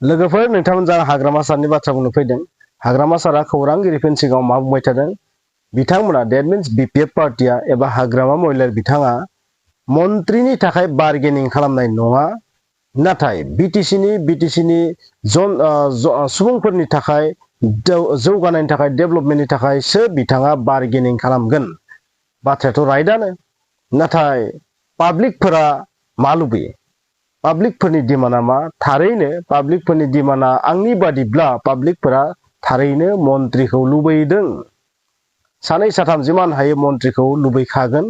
लोगोफोर नोंथांमोन जा हाग्रामा सारनि बाथ्रा बुंनो फैदों। हाग्रामा सारा खौरांगिरिफोरनि सिगाङाव मा बुंबाय थादों? बिथांमोना डेट मिन्स बिपिएफ पार्टिया एबा हाग्रामा महिलारी बिथाङा मन्त्रिनि थाखाय बार्गेनिं खालामनाय नङा, नाथाय बिटिसिनि सुबुंफोरनि थाखाय जौगानायनि थाखाय डेभेलपमेन्टनि थाखायसो बिथाङा बार्गेनिं खालामगोन। बाथ्रायाथ' राइटआनो, नाथाय पाब्लिकफोरा मा लुबैयो? पाब्लिकफोरनि डिमान्डआ मा? थारैनो पाब्लिकफोरनि डिमान्डआ आंनि बादिब्ला पाब्लिकफोरा थारैनो मन्त्रिखौ लुबैदों। सानै साथाम जिमान हायो मन्त्रिखौ लुबैखागोन।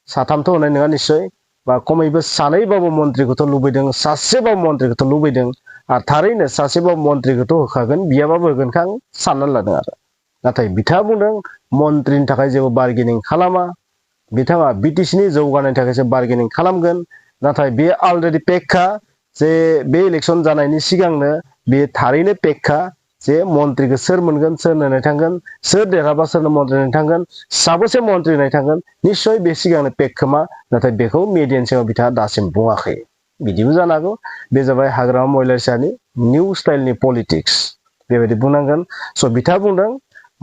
साथामथ' होनाय नङा निश्चय, बा खमैबो सानैबाबो मन्त्रिखौथ' लुबैदों, सासेबाबो मन्त्रिखौथ' लुबैदों। आरो थारैनो सासेबाबो मन्त्रिखौथ' होखागोन, बियाबाबो होगोनखौ आं साननानै लादों आरो। नाथाय बिथाङा बुंदों मन्त्रिनि थाखाय जेबो बार्गेनिं खालामा, बिथाङा बिटिसिनि जौगानायनि थाखायसो बार्गेनिं खालामगोन। नाथाय बे अलरेडि पेकखा जे बे इलेक्सन जानायनि सिगांनो बे थारैनो पेकखा जे मन्त्रिखौ सोर मोनगोन, सोर नायनो थांगोन, सोर देरहाबा सोरनो मन्त्रि नायनो थांगोन, साबेसे मन्त्रि नायनो थांगोन, निश्चय बे सिगांनो पेक खोमा। नाथाय बेखौ मिडियानि सिगाङाव बिथाङा दासिम बुङाखै। बिदिबो जानो हागौ बे जाबाय हाग्रामा महिलारी सारनि निउ स्टाइलनि पलिटिक्स, बेबायदि बुंनांगोन। स' बिथाङा बुंदों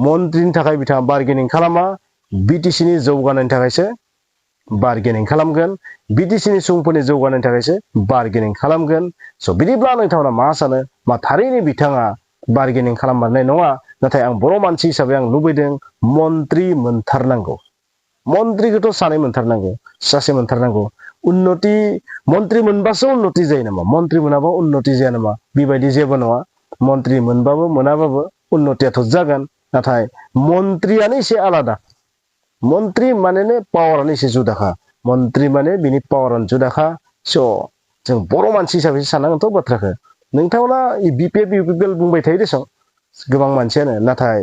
मन्त्रिनि थाखाय बिथाङा बार्गेनिं खालामा, बिटिसिनि जौगानायनि थाखायसो बार्गेनिं खालामगोन, बिटिसिनि सुबुंफोरनि जौगानायनि थाखायसो बार्गेनिं खालामगोन। स' बिदिब्ला नोंथांमोना मा सानो? मा थारैनो बिथाङा बार्गेनिं खालामनाय नङा? नाथाय आं बर' मानसि हिसाबै आं लुबैदों मन्त्रि मोनथारनांगौ। मन्त्रिखौथ' सानै मोनथारनांगौ, सासे मोनथारनांगौ। उन्नति मन्त्रि मोनबासो उन्नति जायो नामा? मन्त्रि मोनाबा उन्नति जाया नामा? बेबायदि जेबो नङा। मन्त्रि मोनबाबो मोनाबाबो उन्नतियाथ' जागोन। नाथाय मन्त्रियानो एसे आलादा। मन्त्रि माने पावारानो एसे जुदाखा। मन्त्रि माने बिनि पावारानो जुदाखा। स' जों बर' मानसि हिसाबै साननांगोनथ' बाथ्राखौ। नोंथांमोना बिपिएफ इउपिपिएल बुंबाय थायो देसं गोबां मानसियानो, नाथाय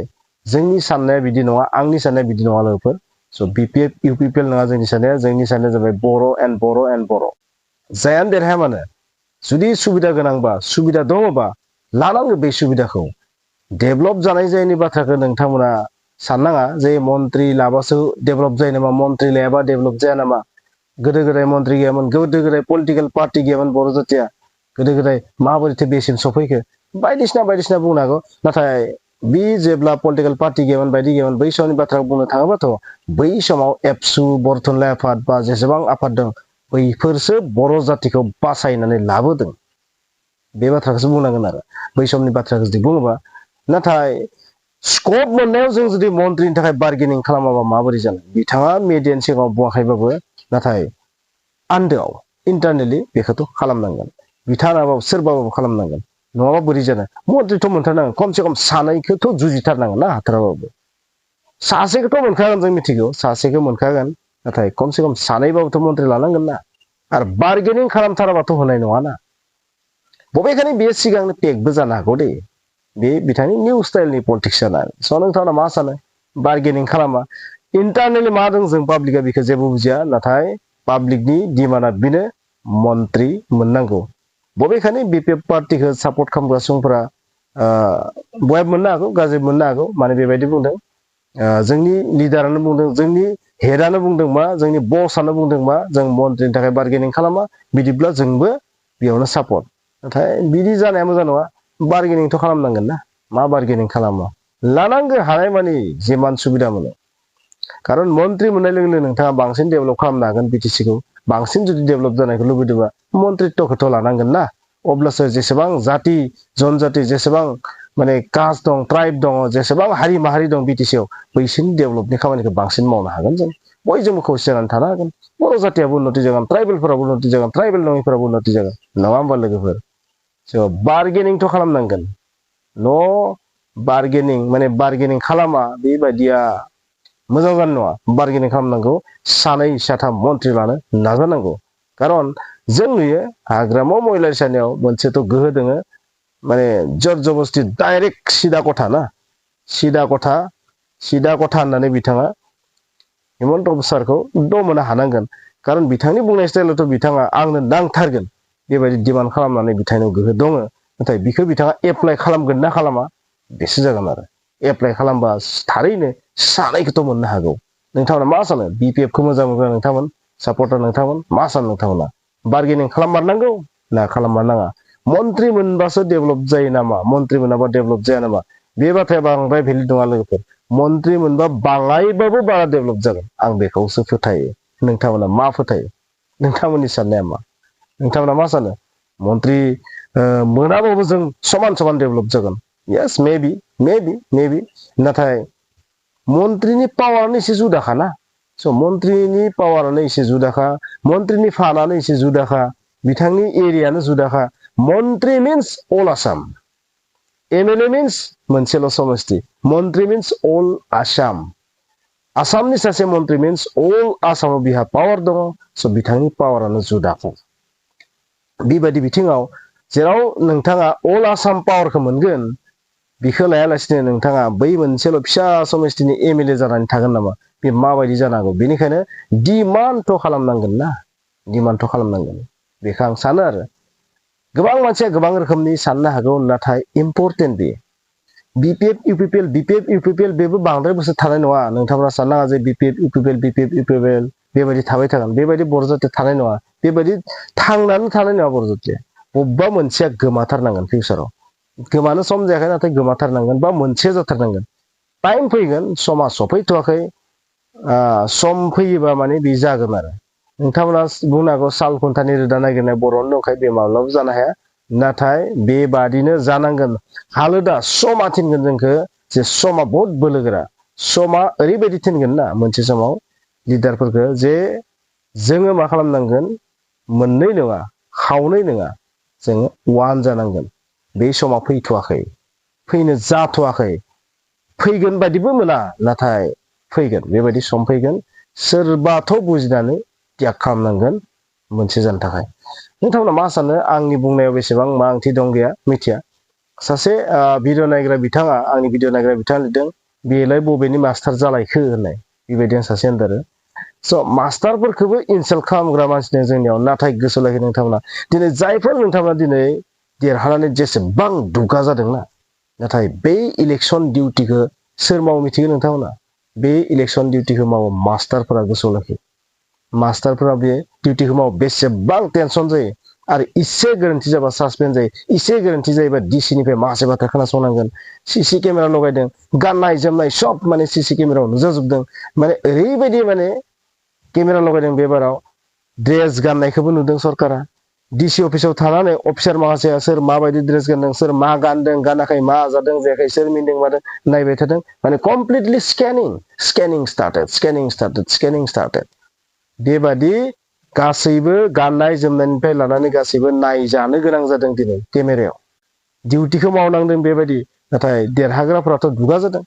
जोंनि साननाया बिदि नङा, आंनि साननाया बिदि नङा लोगोफोर। स' बिपिएफ इउपिपिएल नङा जोंनि साननाया जाबाय बर' एन्ड बर' एन्ड बर'। जायानो देरहाया मानो, जुदि सुबिदा गोनांबा, सुबिदा दङबा लानांगौ बे सुबिदाखौ। डेभेलप जानाय जायैनि बाथ्राखौ नोंथांमोना साननाङा जे मन्त्रि लाबासो डेभेलप जायो नामा, मन्त्रि लायाबा डेभेलप जाया नामा। गोदो गोदाय मन्त्रि गैयामोन, गोदो गोदाय पलिटिकेल पार्टि गैयामोन बर' जाथिया, गोदो गोदाय माबोरैथो बेसिम सफैखो बायदिसिना बुंनो हागौ। नाथाय बे जेब्ला पलिटिकेल पार्टि गैयामोन, बायदि गैयामोन, बै समनि बाथ्राखौ बुंनो थाङोबाथ' बै समाव एबसु, बरथुनलाइ आफाद बा जेसेबां आफाद दं बैफोरसो बर' जातिखौ बासायनानै लाबोदों। बे बाथ्राखौसो बुंनांगोन आरो बै समनि बाथ्राखौ जुदि बुङोबा। नाथाय स्कप मोननायाव जों जुदि मन्त्रिनि थाखाय बार्गेनिं खालामाबा माबोरै जानो? बिथाङा मिडियानि सिगाङाव बुङाखैबाबो, नाथाय आन्दोआव इन्टारनेलि बेखौथ' खालामनांगोन। बिथाङाबाबो सोरबाबाबो खालामनांगोन, नङाबा बोरै जानो? मन्थ्रिथ' मोनथारनांगोन, खमसे खम सानैखौथ' जुजिथारनांगोन ना, हाथाराबाबो। सासेखौथ' मोनखागोन, जों मिथिगौ सासेखौ मोनखागोन। नाथाय खमसे खम सानैबाबोथ' मन्थ्रि लानांगोन ना। आरो बार्गेनिं खालामथाराबाथ' होनाय नङाना। बबेखानि बेयो सिगांनो पेकबो जानो हागौ दे। बे बिथांनि निउ स्टाइलनि पलिटिक्स जाना। स' नोंथाङा मा सानो? बार्गेनिं खालामा। इन्टारनेलि मा दं जों पाब्लिकआ बेखौ जेबो बुजिया, नाथाय पाब्लिकनि डिमान्डआ बेनो मन्त्रि मोननांगौ। बबेखानि बिपिएफ पार्टिखौ सापर्ट खालामग्रा सुबुंफोरा बया मोननो हागौ, गाज्रि मोननो हागौ। माने बेबायदि बुंदों, जोंनि लिडारानो बुंदों, जोंनि हेडआनो बुंदों मा, जोंनि बसआनो बुंदों मा, जों मन्त्रिनि थाखाय बार्गेनिं खालामा, बिदिब्ला जोंबो बेयावनो सापर्ट। नाथाय बिदि जानाया मोजां नङा। बार्गेनिंथ' खालामनांगोन ना। मा बार्गेनिं खालामा? लानांगौ हानाय मानि जिमान सुबिदा मोनो। खारन मन्त्रि मोननाय लोगो लोगो नोंथाङा बांसिन डेभेलप खालामनो हागोन बिटिसिखौ। बांसिन जुदि डेभेलप जानायखौ लुबैदोंबा मन्त्रित्वखौथ' लानांगोन ना। अब्लासो जेसेबां जाति जनजाति, जेसेबां माने कास्ट दं, ट्राइब दङ, जेसेबां हारि माहारि दं बिटिसिआव, बैसोरनि डेभेलपनि खामानिखौ बांसिन मावनो हागोन जों। बयजोंबो खौसे जानानै थानो हागोन। बर' जातियाबो उन्नति जागोन, ट्राइबेलफोराबो उन्नति जागोन, ट्राइबेल नङिफोराबो उन्नति जागोन। नङा होमबा लोगोफोर? स' बार्गेनिंथ' खालामनांगोन। बार्गेनिं खालामा बेबायदिया मोजां जानाय नङा। बार्गेनिं खालामनांगौ, सानै साथाम मन्त्रि लानो नाजानांगौ। खारन जों नुयो हाग्रामा महिलारी सारनियाव मोनसेथ' गोहो दोङो, माने जर जबस्थि डाइरेक्ट सिदा गथा ना, सिदा गथा होननानै बिथाङा हिमन्त सारखौ दमनो हानांगोन। खारन बिथांनि बुंनाय स्टाइलावथ' बिथाङा आंनो नांथारगोन बेबायदि डिमान्ड खालामनानै बिथांनियाव गोहो दङ। नाथाय बिखौ बिथाङा एप्लाइ खालामगोन ना खालामा बेसो जागोन आरो। एप्लाइ खालामबा थारैनो सानैखौथ' मोननो हागौ। नोंथांमोना मा सानो? बिपिएफखौ मोजां मोनग्रा नोंथांमोन, सापर्टार नोंथांमोन, मा सानो नोंथांमोना? बार्गेनिं खालाममारनांगौ ना खालाममारनाङा? मन्त्रि मोनबासो डेभेलप जायो नामा मन्त्रि मोनाबा डेभेलप जाया नामा बे बाथ्राया बांद्राय भेलि दङ लोगोफोर मन्त्रि मोनबा बाङायबाबो बारा डेभेलप जागोन आं बेखौसो फोथायो नोंथांमोना मा फोथायो नोंथांमोननि साननाया मा नोंथांमोना मा सानो मन्त्रि मोनाबाबो जों समान समान डेभेलप जागोन यस मेबि नाथाय मन्त्रिनि पावारानो एसे जुदाखाना स' मन्त्रिनि पावारानो एसे जुदाखा मन्त्रिनि फानानो एसे जुदाखा बिथांनि एरियानो जुदाखा मन्त्रि मिन्स अल आसाम एमएलए मिन्स मोनसेल' समष्टि मन्त्रि मिन्स अल आसाम आसामनि सासे मन्त्रि मिन्स अल आसामाव बिहा पावार दङ स' बिथांनि पावारानो जुदाखा बेबायदि बिथिङाव जेराव नोंथाङा अल आसाम पावारखौ मोनगोन बिखौ लायालासिनो नोंथाङा बै मोनसेल' फिसा समष्टिनि एमएलए जानानै थागोन नामा बे माबायदि जानांगौ बेनिखायनो डिमान्डथ' खालामनांगोन ना डिमान्डथ' खालामनांगोन बेखौ आं सानो आरो गोबां मानसिया गोबां रोखोमनि साननो हागौ नाथाय इम्परटेन्ट बे बिपिएफ इउपिपिएल बेबो बांद्राय बोसोर थानाय नङा नोंथांमोना साननाङा जे बिपिएफ इउपिपिएल बेबायदि थाबाय थागोन बेबायदि बर' जाति थानाय नङा बेबायदि थांनानै थानाय नङा बर' जातिया बबेबा मोनसेया गोमाथारनांगोन फिउचाराव गोमानो सम जायाखै नाथाय गोमाथारनांगोन बा मोनसे जाथारनांगोन टाइम फैगोन समा सफैथ'वाखै सम फैयोबा माने बे जागोन आरो नोंथांमोना बुंनो हागौ साल खुन्थानि रोदा नागिरनाय बर'आवनो दंखायो बे माब्लाबाबो जानो हाया नाथाय बेबादिनो जानांगोन हालोदा समा थिनगोन जोंखौ जे समा बहुत बोलोगोरा समा ओरैबायदि थिनगोन ना मोनसे समाव लिडारफोरखौ जे जोङो मा खालामनांगोन मोननै नङा खावनै नङा जोङो वान जानांगोन बे समा फैथ'वाखै फैनो जाथ'वाखै फैगोन बायदिबो मोना नाथाय फैगोन बेबायदि सम फैगोन सोरबाथ' बुजिनानै त्याग खालामनांगोन मोनसे जानो थाखाय नोंथांमोना मा सानो आंनि बुंनायाव बेसेबां मा ओंथि दं गैया मिथिया सासे भिडिअ नायग्रा बिथाङा आंनि भिडिअ नायग्रा बिथाङा लिरदों बेलाय बबेनि मास्टार जालायखो होननाय बेबायदि आं सासे होनदों स' मास्टारफोरखौबो इनसाल्ट खालामग्रा मानसि दं जोंनियाव नाथाय गोसोआव लाखि नोंथांमोना दिनै जायफोर नोंथांमोना दिनै देरहानानै जेसेबां दुगा जादोंना नाथाय बे इलेक्सन डिउटिखौ सोर मावो मिथिगौ नोंथांमोना बे इलेक्सन डिउटिखौ मावो मास्टारफोरा गोसोआव लाखि मास्टारफोरा बे डिउटिखौ मावो बेसेबां टेनसन जायो आरो इसे गोरोन्थि जाबा सासपेन्ड जायो इसे गोरोन्थि जायोबा डिसिनिफ्राय माखासे बाथ्रा खोनासंनांगोन सिसि केमेरा लगायदों गाननाय जोमनाय सब माने सिसि केमेरायाव नुजाजोबदों माने ओरैबायदि माने केमेरा लगायदों बेबाराव ड्रेस गाननायखौबो नुदों सरकारा डिसि अफिसाव थानानै अफिसार माखासेया सोर माबायदि ड्रेस गानदों सोर मा गानदों गानाखै मा जादों जायाखै सोर मिनिदों मादों नायबाय थादों माने कमप्लिटलि स्केनिं स्टार्टेड बेबादि गासैबो गाननाय जोमनायनिफ्राय लानानै गासैबो नायजानो गोनां जादों दिनै केमेरायाव डिउटिखौ मावनांदों बेबायदि नाथाय देरहाग्राफोराथ' दुगा जादों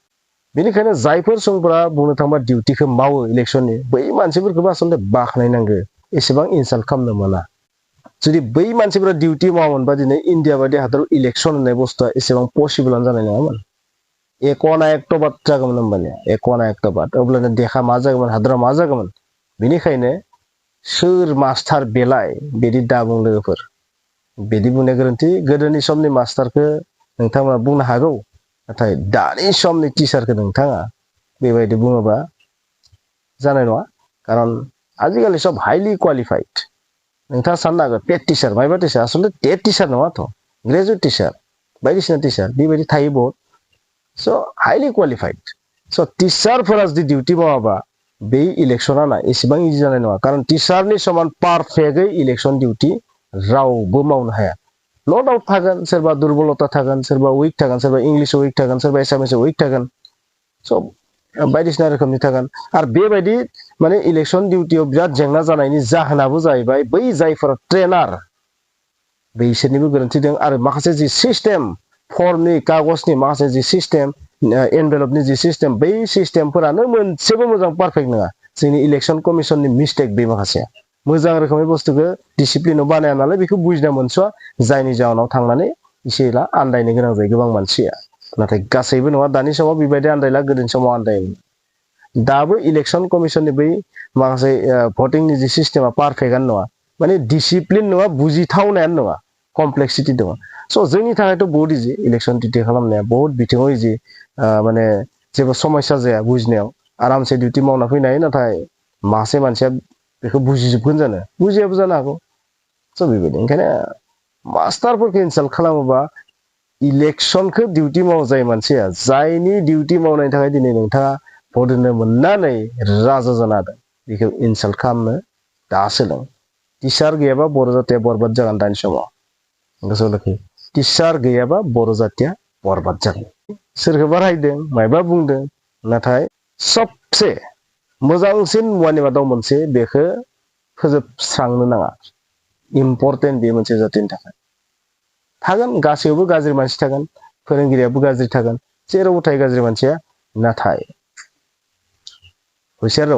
बेनिखायनो जायफोर सुबुंफोरा बुंनो थांबा डिउटिखौ मावो इलेक्सननि बै मानसिफोरखौबो आसलते बाख्नायनांगौ एसेबां इनसाल्ट खालामनो मोना जुदि बै मानसिफोरा डिउटि मावोमोनबा दिनै इन्डिया बायदि हादराव इलेक्सन होननाय बुस्थुआ एसेबां पसिबोलानो जानाय नङामोन एकना एकट'बाद जागौमोन होमबानिया एकना एकट'बाद अब्लानो देखा मा जागौमोन हादरा मा जागौमोन बेनिखायनो सोर मास्टार बेलाय बिदि दा बुं लोगोफोर बिदि बुंनाया गोरोन्थि गोदोनि समनि मास्टारखौ नोंथांमोना बुंनो हागौ नाथाय दानि समनि टिचारखौ नोंथाङा बेबायदि बुङोबा जानाय नङा खारन आजिखालि सब हाइलि क्वालिफाइड नोंथाङा साननो हागौ पेड टिचार मायबा टिचार आसलते टेट टिचार नङाथ' ग्रेजुवेट टिचार बायदिसिना टिचार बेबायदि थायो बहुत स' हाइलि क्वालिफाइड स' टिचारफोरा जुदि डिउटि मावाबा बे इलेक्सना ना एसेबां इजि जानाय नङा खारन टिचारनि समान पारफेक्टै इलेक्सन डिउटि रावबो मावनो हाया न' डाउट थागोन सोरबा दुरबलता थागोन सोरबा उइक थागोन सोरबा इंलिसाव उइक थागोन सोरबा एसामिसाव उइक थागोन स' बायदिसिना रोखोमनि थागोन आरो बेबायदि माने इलेक्सन डिउटियाव बिराद जेंना जानायनि जाहोनाबो जाहैबाय बै जायफोरा ट्रेनार बैसोरनिबो गोरोन्थि दं आरो माखासे जि सिस्टेम फर्मनि कागजनि माखासे जि सिस्टेम एनभेलपनि जि सिस्टेम बै सिस्टेमफोरानो मोनसेबो मोजां पारफेक्ट नङा जोंनि इलेक्सन कमिसननि मिस्टेक बे माखासे मोजां रोखोमै बुस्थुखौ डिसिप्लिनाव बानाया नालाय बेखौ बुजिना मोनस'आ जायनि जाहोनाव थांनानै एसे एला आन्दायनो गोनां जायो गोबां मानसिया नाथाय गासैबो नङा दानि समाव बेबायदि आन्दायला गोदोनि समाव आन्दायोमोन दाबो इलेक्सन कमिसननि बै माखासे भटिंनि जि सिस्टेमा पारफेक्टआनो नङा माने डिसिप्लिन नङा बुजिथावनायानो नङा कमप्लेक्सिटि दङ स' जोंनि थाखायथ' बहुत इजि इलेक्सन डिउटि खालामनाया बहुत बिथिङाव इजि माने जेबो समस्या जाया बुजिनायाव आरामसे डिउटि मावना फैनो हायो नाथाय मासे मानसिया बेखौ बुजिजोबगोन जानो बुजियाबो जानो हागौ स' बेबायदि ओंखायनो मास्टारफोरखौ इनसाल्ट खालामोबा इलेक्शनखौ डिउटि मावजाय मानसिया जायनि डिउटि मावनायनि थाखाय दिनै नोंथाङा भट होनो मोननानै राजा जाना हादों बेखौ इनसाल्ट खालामनो दा सोलों टिचार गैयाबा बर' जातिया बरबाद जागोन दानि समाव गोसोआव लाखि टिचार गैयाबा बर' जातिया बरबाद जागोन सोरखौबा रायदों मायबा बुंदों नाथाय सबसे मोजांसिन मुवानि मादाव मोनसे बेखौ फोजोबस्रांनो नाङा इम्पर्टेन्ट बे मोनसे जातिनि थाखाय थागोन गासैयावबो गाज्रि मानसि थागोन फोरोंगिरियाबो गाज्रि थागोन जेरावबो थायो गाज्रि मानसिया नाथाय हुसियार